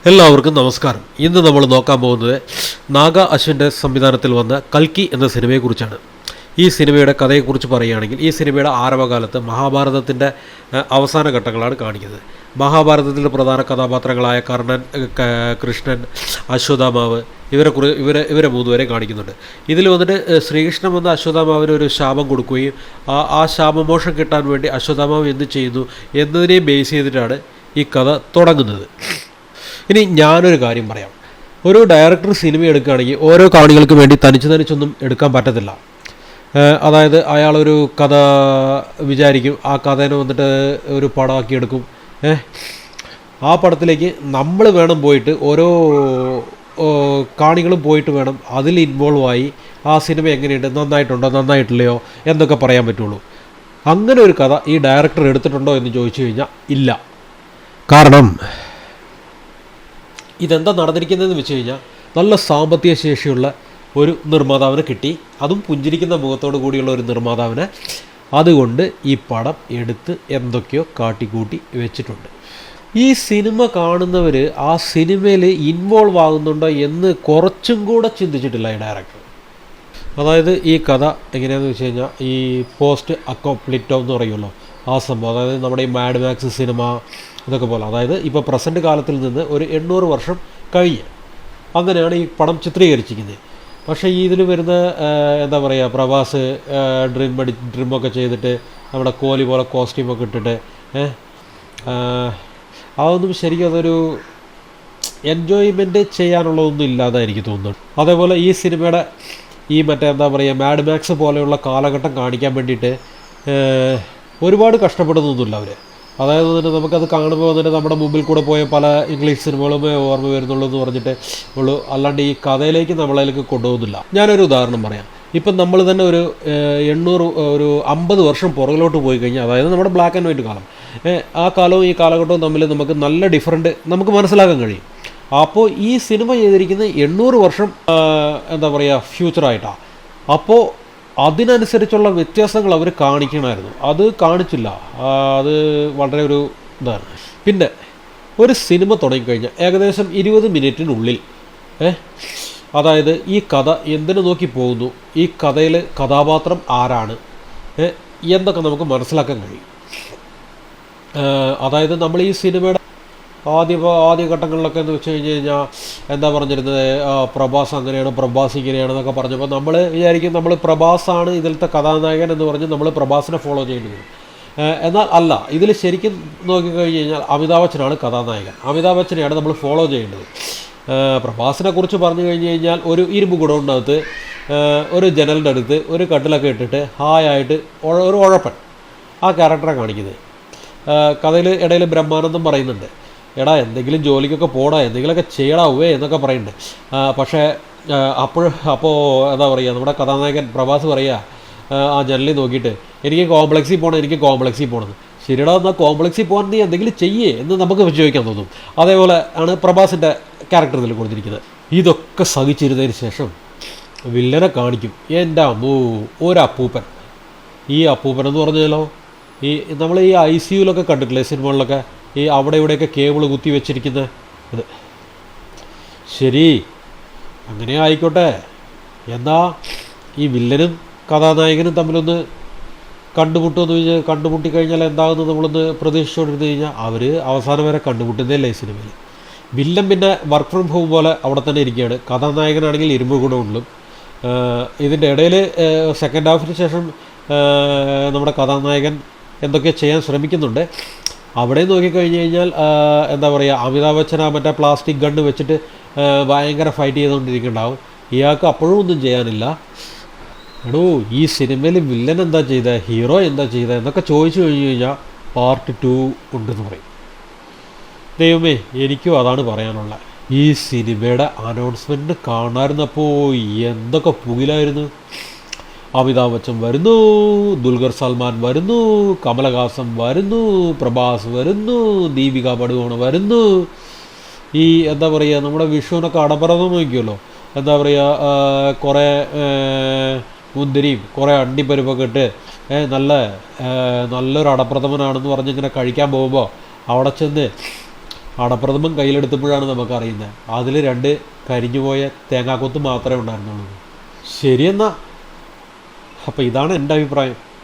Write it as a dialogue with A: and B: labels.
A: എല്ലാവർക്കും നമസ്കാരം. ഇന്ന് നമ്മൾ നോക്കാൻ പോകുന്നത് നാഗ അശ്വിൻ്റെ സംവിധാനത്തിൽ വന്ന കൽക്കി എന്ന സിനിമയെക്കുറിച്ചാണ്. ഈ സിനിമയുടെ കഥയെക്കുറിച്ച് പറയുകയാണെങ്കിൽ ഈ സിനിമയുടെ ആരംഭകാലത്ത് മഹാഭാരതത്തിൻ്റെ അവസാന ഘട്ടങ്ങളാണ് കാണിക്കുന്നത്. മഹാഭാരതത്തിലെ പ്രധാന കഥാപാത്രങ്ങളായ കർണൻ, കൃഷ്ണൻ, അശ്വത്ഥാമാവ് ഇവരെ മൂന്നുപേരെ കാണിക്കുന്നുണ്ട്. ഇതിൽ വന്നിട്ട് ശ്രീകൃഷ്ണൻ വന്ന് അശ്വത്ഥാമാവിന് ഒരു ശാപം കൊടുക്കുകയും ആ ശാപമോക്ഷം കിട്ടാൻ വേണ്ടി അശ്വത്ഥാമാവ് എന്ത് ചെയ്യുന്നു എന്നതിനെ ബേസ് ചെയ്തിട്ടാണ് ഈ കഥ തുടങ്ങുന്നത്. ഇനി ഞാനൊരു കാര്യം പറയാം. ഒരു ഡയറക്ടർ സിനിമ എടുക്കുകയാണെങ്കിൽ ഓരോ കാണികൾക്ക് വേണ്ടി തനിച്ചൊന്നും എടുക്കാൻ പറ്റത്തില്ല. അതായത് അയാളൊരു കഥ വിചാരിക്കും, ആ കഥേനെ വന്നിട്ട് ഒരു പടമാക്കി എടുക്കും. ആ പടത്തിലേക്ക് നമ്മൾ വേണം പോയിട്ട് ഓരോ കാണികളും പോയിട്ട് വേണം അതിൽ ഇൻവോൾവ് ആയി ആ സിനിമ എങ്ങനെയുണ്ട്, നന്നായിട്ടുണ്ടോ നന്നായിട്ടില്ലയോ എന്നൊക്കെ പറയാൻ പറ്റുള്ളൂ. അങ്ങനെ ഒരു കഥ ഈ ഡയറക്ടർ എടുത്തിട്ടുണ്ടോ എന്ന് ചോദിച്ചു കഴിഞ്ഞാൽ ഇല്ല. കാരണം ഇതെന്താ നടന്നിരിക്കുന്നതെന്ന് വെച്ച് കഴിഞ്ഞാൽ നല്ല സാമ്പത്തിക ശേഷിയുള്ള ഒരു നിർമ്മാതാവിനെ കിട്ടി, അതും പുഞ്ചിരിക്കുന്ന മുഖത്തോടു കൂടിയുള്ള ഒരു നിർമ്മാതാവിനെ. അതുകൊണ്ട് ഈ പടം എടുത്ത് എന്തൊക്കെയോ കാട്ടിക്കൂട്ടി വെച്ചിട്ടുണ്ട്. ഈ സിനിമ കാണുന്നവർ ആ സിനിമയിൽ ഇൻവോൾവ് ആകുന്നുണ്ടോ എന്ന് കുറച്ചും കൂടെ ചിന്തിച്ചിട്ടില്ല ഈ ഡയറക്ടർ. അതായത് ഈ കഥ എങ്ങനെയാണെന്ന് വെച്ച് കഴിഞ്ഞാൽ ഈ പോസ്റ്റ് അക്കോപ്ലിറ്റോ എന്ന് പറയുമല്ലോ, ആ സംഭവം. അതായത് നമ്മുടെ ഈ മാഡ് മാക്സ് സിനിമ ഇതൊക്കെ പോലെ, അതായത് ഇപ്പോൾ പ്രസൻറ്റ് കാലത്തിൽ നിന്ന് ഒരു 800 വർഷം കഴിഞ്ഞ് അങ്ങനെയാണ് ഈ പടം ചിത്രീകരിച്ചിരിക്കുന്നത്. പക്ഷേ ഈ ഇതിൽ വരുന്ന എന്താ പറയുക, പ്രഭാസ് ഡ്രിമൊക്കെ ചെയ്തിട്ട് നമ്മുടെ കോഹ്ലി പോലെ കോസ്റ്റ്യൂമൊക്കെ ഇട്ടിട്ട് അതൊന്നും ശരിക്കും അതൊരു എൻജോയ്മെൻറ്റ് ചെയ്യാനുള്ളതൊന്നും ഇല്ലാതെ എനിക്ക് തോന്നുന്നു. അതേപോലെ ഈ സിനിമയുടെ ഈ എന്താ പറയുക മാഡ് മാക്സ് പോലെയുള്ള കാലഘട്ടം കാണിക്കാൻ വേണ്ടിയിട്ട് ഒരുപാട് കഷ്ടപ്പെടുന്നൊന്നുമില്ല അവർ. അതായത് വന്നിട്ട് നമുക്കത് കാണുമ്പോൾ വന്നിട്ട് നമ്മുടെ മുമ്പിൽ കൂടെ പോയ പല ഇംഗ്ലീഷ് സിനിമകളും ഓർമ്മ വരുന്നുള്ളൂ എന്ന് പറഞ്ഞിട്ട് ഉള്ളൂ, അല്ലാണ്ട് ഈ കഥയിലേക്ക് നമ്മളതിലേക്ക് കൊണ്ടുപോകുന്നില്ല. ഞാനൊരു ഉദാഹരണം പറയാം. ഇപ്പം നമ്മൾ തന്നെ ഒരു 50 വർഷം പുറകിലോട്ട് പോയി കഴിഞ്ഞാൽ, അതായത് നമ്മുടെ ബ്ലാക്ക് ആൻഡ് വൈറ്റ് കാലം, ആ കാലവും ഈ കാലഘട്ടവും തമ്മിൽ നമുക്ക് നല്ല ഡിഫറൻറ്റ് നമുക്ക് മനസ്സിലാക്കാൻ കഴിയും. അപ്പോൾ ഈ സിനിമ ചെയ്തിരിക്കുന്നത് 800 വർഷം എന്താ പറയുക ഫ്യൂച്ചറായിട്ടാണ്. അപ്പോൾ അതിനനുസരിച്ചുള്ള വ്യത്യാസങ്ങൾ അവർ കാണിക്കണമായിരുന്നു, അത് കാണിച്ചില്ല. അത് വളരെ ഒരു ഇതാണ്. പിന്നെ ഒരു സിനിമ തുടങ്ങിക്കഴിഞ്ഞാൽ ഏകദേശം 20 മിനിറ്റിനുള്ളിൽ അതായത് ഈ കഥ എന്തിനു നോക്കി പോകുന്നു, ഈ കഥയിൽ കഥാപാത്രം ആരാണ് എന്നൊക്കെ നമുക്ക് മനസ്സിലാക്കാൻ കഴിയും. അതായത് നമ്മൾ ഈ സിനിമയുടെ ആദ്യ ഘട്ടങ്ങളിലൊക്കെ എന്ന് വെച്ച് കഴിഞ്ഞാൽ എന്താ പറഞ്ഞിരുന്നത്, പ്രഭാസ് അങ്ങനെയാണ്, പ്രഭാസ് ഇങ്ങനെയാണെന്നൊക്കെ പറഞ്ഞപ്പോൾ നമ്മൾ വിചാരിക്കും നമ്മൾ പ്രഭാസാണ് ഇതിലത്തെ കഥാനായകൻ എന്ന് പറഞ്ഞ് നമ്മൾ പ്രഭാസിനെ ഫോളോ ചെയ്യേണ്ടി വരും. എന്നാൽ അല്ല, ഇതിൽ ശരിക്കും നോക്കിക്കഴിഞ്ഞ് കഴിഞ്ഞാൽ അമിതാഭ് ബച്ചനാണ് കഥാനായകൻ, അമിതാഭ് ബച്ചനെയാണ് നമ്മൾ ഫോളോ ചെയ്യേണ്ടത്. പ്രഭാസിനെ കുറിച്ച് പറഞ്ഞു കഴിഞ്ഞ് കഴിഞ്ഞാൽ ഒരു ഇരുമ്പ് ഗുഡൗണിനകത്ത് ഒരു ജനലിൻ്റെ അടുത്ത് ഒരു കട്ടിലൊക്കെ ഇട്ടിട്ട് ഹായായിട്ട് ഒരു ഉഴപ്പൻ, ആ ക്യാരക്ടറെ കാണിക്കുന്നത്. കഥയിൽ ഇടയിൽ ബ്രഹ്മാനന്ദം പറയുന്നുണ്ട്, എടാ എന്തെങ്കിലും ജോലിക്കൊക്കെ പോടാ, എന്തെങ്കിലുമൊക്കെ ചെയ്യടാവേ എന്നൊക്കെ പറയുന്നുണ്ട്. പക്ഷേ അപ്പോൾ എന്താ പറയുക, നമ്മുടെ കഥാനായകൻ പ്രഭാസ് പറയുക ആ ജനലിൽ നോക്കിയിട്ട്, എനിക്ക് കോംപ്ലക്സിൽ പോകണമെന്ന്. ശരിയടാ, എന്നാൽ കോംപ്ലക്സിൽ പോകാൻ നീ എന്തെങ്കിലും ചെയ്യേ എന്ന് നമുക്ക് ചോദിക്കാൻ തോന്നും. അതേപോലെ ആണ് പ്രഭാസിൻ്റെ ക്യാരക്ടർ ഇതിൽ കൊടുത്തിരിക്കുന്നത്. ഇതൊക്കെ സഹിച്ചിരുന്നതിന് ശേഷം വില്ലനെ കാണിക്കും. എൻ്റെ അമ്മോ, ഒരപ്പൂപ്പൻ. ഈ അപ്പൂപ്പൻ എന്ന് പറഞ്ഞാലോ, ഈ നമ്മൾ ഈ ICUലൊക്കെ കണ്ടിട്ടില്ലേ സിനിമകളിലൊക്കെ, ഈ അവിടെ ഇവിടെയൊക്കെ കേബിൾ കുത്തി വെച്ചിരിക്കുന്ന ഇത്. ശരി, അങ്ങനെ ആയിക്കോട്ടെ. എന്നാൽ ഈ വില്ലനും കഥാനായകനും തമ്മിലൊന്ന് കണ്ടുമുട്ടിക്കഴിഞ്ഞാൽ എന്താകുന്നത് നമ്മളൊന്ന് പ്രതീക്ഷിച്ചുകൊണ്ടിരുന്നു കഴിഞ്ഞാൽ അവർ അവസാനം വരെ കണ്ടുമുട്ടുന്നതല്ലേ ഈ സിനിമയിൽ. വില്ലൻ പിന്നെ വർക്ക് ഫ്രം ഹോം പോലെ അവിടെ തന്നെ ഇരിക്കുകയാണ്, കഥാനായകനാണെങ്കിൽ ഇരുമ്പ് ഗുണമുള്ളും. ഇതിൻ്റെ ഇടയിൽ സെക്കൻഡ് ഹാഫിന് ശേഷം നമ്മുടെ കഥാനായകൻ എന്തൊക്കെ ചെയ്യാൻ ശ്രമിക്കുന്നുണ്ട്. അവിടെ നോക്കിക്കഴിഞ്ഞ് കഴിഞ്ഞാൽ എന്താ പറയുക, അമിതാഭ് ബച്ചൻ മറ്റേ പ്ലാസ്റ്റിക് ഗണ്ണ് വെച്ചിട്ട് ഭയങ്കര ഫൈറ്റ് ചെയ്തുകൊണ്ടിരിക്കുന്നുണ്ടാവും. ഇയാൾക്ക് അപ്പോഴും ഒന്നും ചെയ്യാനില്ല. എടോ, ഈ സിനിമയിൽ വില്ലൻ എന്താ ചെയ്തത്, ഹീറോ എന്താ ചെയ്തത് എന്നൊക്കെ ചോദിച്ചു കഴിഞ്ഞ് കഴിഞ്ഞാൽ പാർട്ട് 2 ഉണ്ടെന്ന് പറയും. ദൈവമേ, എനിക്കും അതാണ് പറയാനുള്ളത്. ഈ സിനിമയുടെ അനൗൺസ്മെൻറ്റ് കാണാറുന്നപ്പോൾ എന്തൊക്കെ പുകിലായിരുന്നു. അമിതാഭ് ബച്ചൻ വരുന്നു, ദുൽഖർ സൽമാൻ വരുന്നു, കമലഹാസൻ വരുന്നു, പ്രഭാസ് വരുന്നു, ദീപിക പടുകോൺ വരുന്നു. ഈ എന്താ പറയുക, നമ്മുടെ വിഷുവിനൊക്കെ അടപ്രഥമം വയ്ക്കുമല്ലോ, എന്താ പറയുക, കുറേ മുന്തിരിയും കുറേ അണ്ടിപ്പരിപ്പൊക്കെ ഇട്ട് നല്ലൊരു അടപ്രഥമനാണെന്ന് പറഞ്ഞിങ്ങനെ കഴിക്കാൻ പോകുമ്പോൾ അവിടെ ചെന്ന് അടപ്രഥമൻ കയ്യിലെടുത്തപ്പോഴാണ് നമുക്കറിയുന്നത് അതിൽ 2 കരിഞ്ഞുപോയ തേങ്ങാക്കൊത്ത് മാത്രമേ ഉണ്ടായിരുന്നുള്ളൂ. ശരിയെന്നാ. അപ്പോൾ ഇതാണ് എൻ്റെ അഭിപ്രായം.